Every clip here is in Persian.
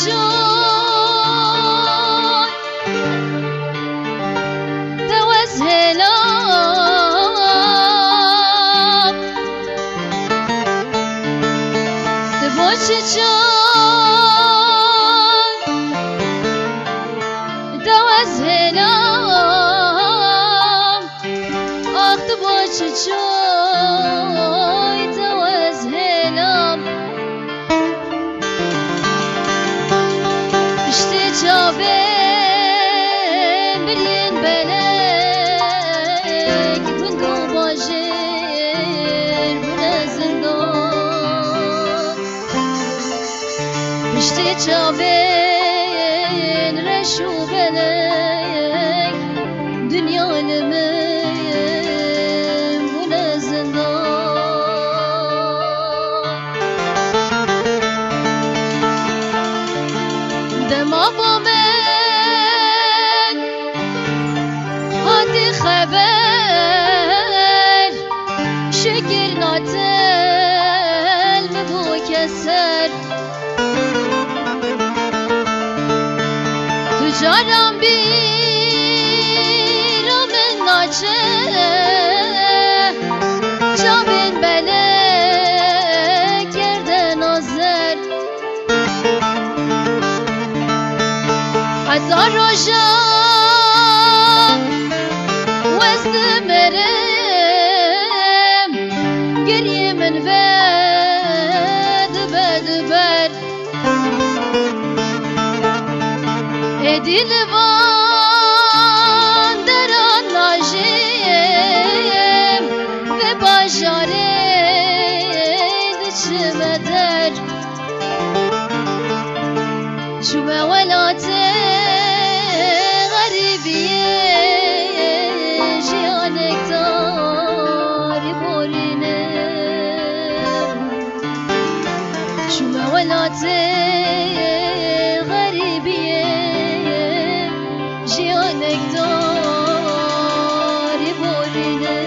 جان دوز هلام دبوش جان دوز هلام آخ دبوش جان دوز هلام İşte çabem birien belek Bungo bajer bune zindan İşte çabem reşu belek Dünya alemim bune zindan Dema bame خبر شکر ناتل مبو کسر تجارم بیرم ناچه جابین بله کرده نازر هزار روژا واستمرم گریه من دبر دلوان دران ناجیم و باجاره دچمه در شومه ولاته غریبیه ولاته غریبیه جیانک داری برینه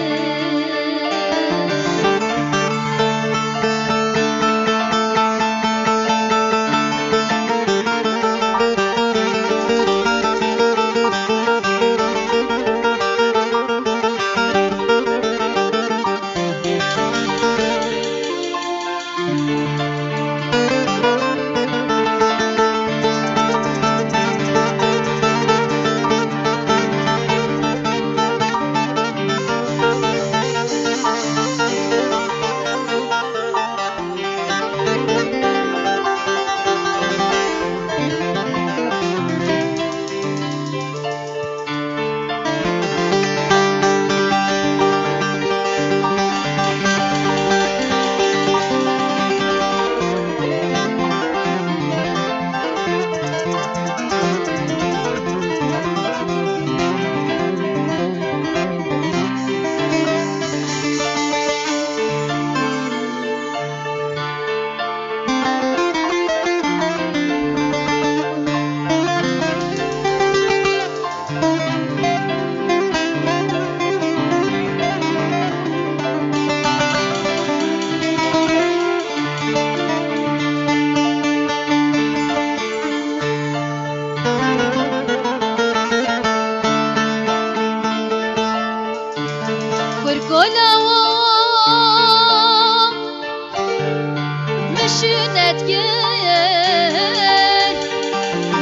مشونت گل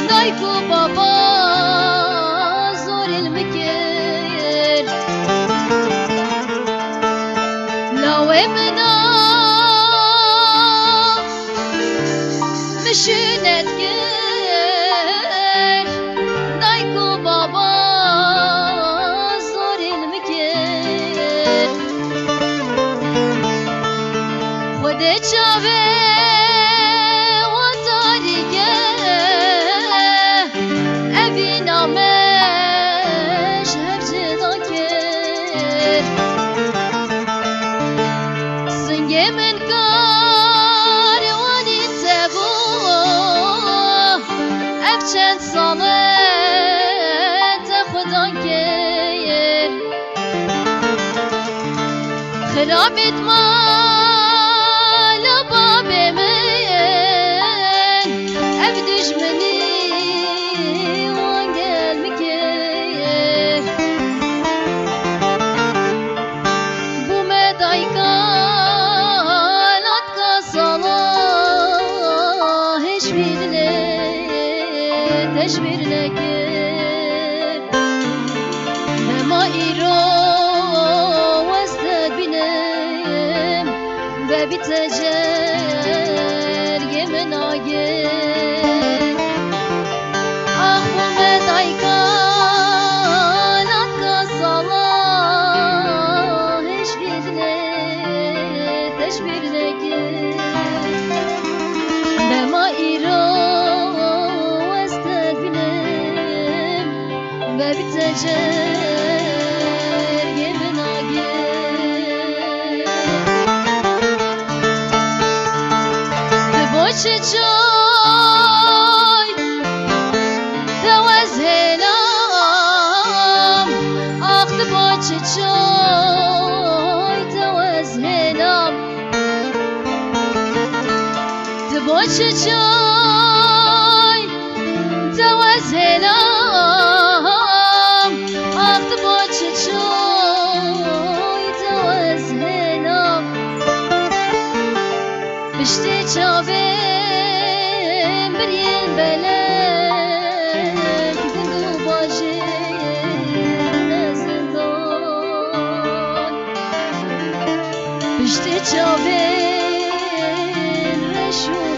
دایکو بابا زور المکر لاوه منا مشونت گل دایکو بابا زور المکر خود چاوه چند سالت خدا که خرابت مال باب من افدش ایرو وستد بینم و بی تجرگ من آگه آخوم دایکان آکا صلاح هشبیرنه تشبیرنه بما ایرو وستد بینم و بی تجرگ من آگه دبوچه چای توزهنام آخ دبوچه چای توزهنام دبوچه چای توزهنام آخ دبوچه چای توزهنام بشتی چاویم برین بلک دندو باجه نزدان بشتی چاویم رشو